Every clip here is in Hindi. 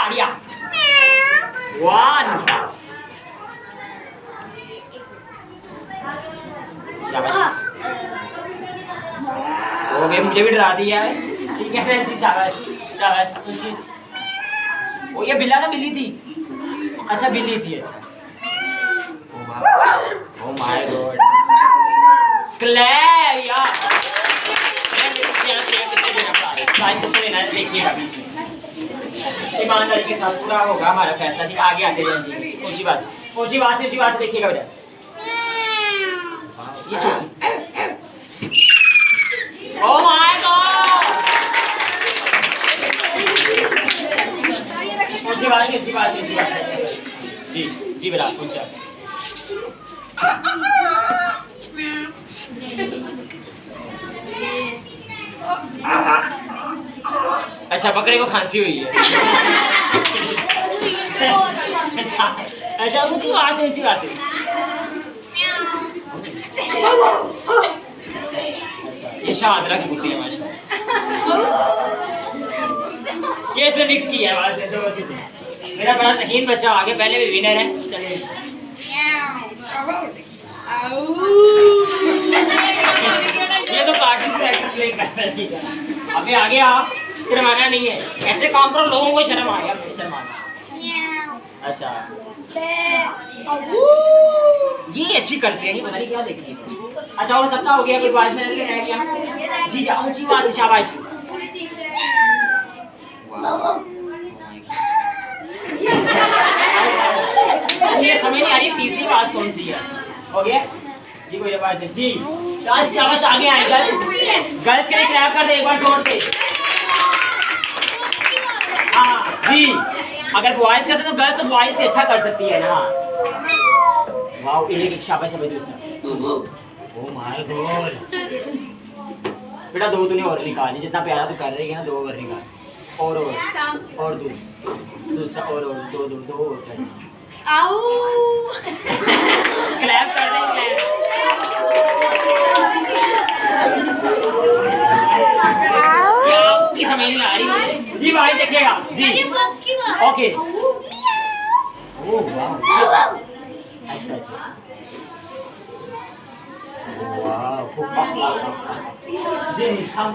स्टार्ट या 1 हो गए, मुझे भी डरा दिया है। ठीक है जी, शाबाश शाबाश। ओ ये बिल्ला ना बिल्ली थी? अच्छा बिल्ली थी, अच्छा। ओ माय गॉड, क्लैप यार। देखिएगा बीच में ईमानदारी के साथ पूरा होगा हमारा फैसला। जी आगे आते जाएंगे। ऊंची बात से देखिएगा बेटा। ये छोटी, ओह माय गॉड, ऊंची बात से जी जी बेटा ऊंचा। अच्छा बकरे को खांसी हुई है। अच्छा ऊंची आवाज से। अच्छा ये शाहदरा की कुत्ती है माशाल्लाह। ये इसने मिक्स किया है आवाज में दो। मेरा बड़ा शकीन बच्चा आगे पहले भी विनर है। चलिए ये तो कार्टून कैरेक्टर प्ले कर रही है। अबे आगे आप, शर्माना नहीं है, ऐसे काम करो लोगों को शर्म आ गया। अच्छा ये अच्छी करती है, ये पता नहीं क्या देखती है। अच्छा और सबका हो गया, कोई बात में रह गया जी। ऊंची बात से शाबाश। ये समझ नहीं आ रही तीसरी बात कौन सी है। हो गया जी, कोई बात नहीं जी। शाबाश आगे आए गर्ल्स के लिए क्लैप कर दे एक बार जोर से। हाँ जी, अगर बॉयज करते तो गर्ल्स तो बॉयज से अच्छा कर सकती है ना। वाओ एक शाबाश है दूसरा। ओ माय गॉड बेटा दो तूने और निकाली, जितना प्यारा तू कर रही है ना, दो और निकाल। और दूसरा और दो और कर। आओ क्लैप कर देंगे। क्या समझ नहीं आ रही जी, भाई देखिएगा जी। ओके ओह वाह, अच्छा जी। हम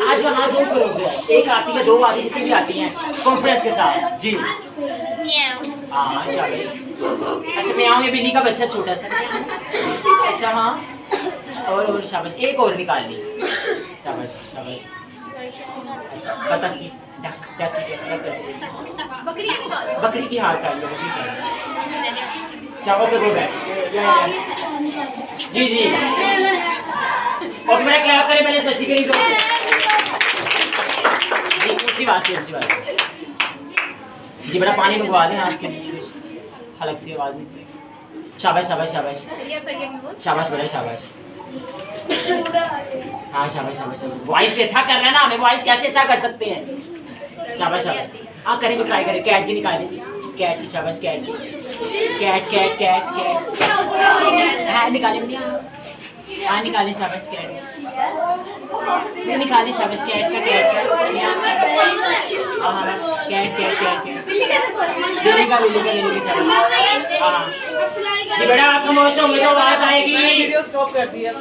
आज वहाँ दो करोगे, एक आती है, दो आती है, भी आती हैं कॉन्फ्रेंस के साथ जी। हाँ चलो। अच्छा म्याऊं में बिल्ली का बच्चा छोटा सा। अच्छा हाँ और शाबाश, एक और निकाल ली। शाबाश। अच्छा बतख की बकरी की हाथ आ शाबाश। तो जी और मैंने क्लैप करे पहले सच्ची करी तो जी। ऊंची बात से जी बेटा पानी मंगवा दें आपके लिए हलक से आवाज नहीं। शाबाश बेटा शाबाश। हाँ शाबाश। वॉइस से अच्छा कर रहे हैं ना, हमें वॉइस कैसे अच्छा कर सकते हैं। शाबाश। हाँ करेंगे, ट्राई करें। कैट की निकालें, कैट की। शाबाश कैट कैट हाँ निकालें। हाँ निकालें शाबाश कैट निकालें। शाबाश कैट बिल्ली का हाँ ये बड़ा आप खामोश होंगे तो आवाज आएगी। वीडियो स्टॉप कर दिया।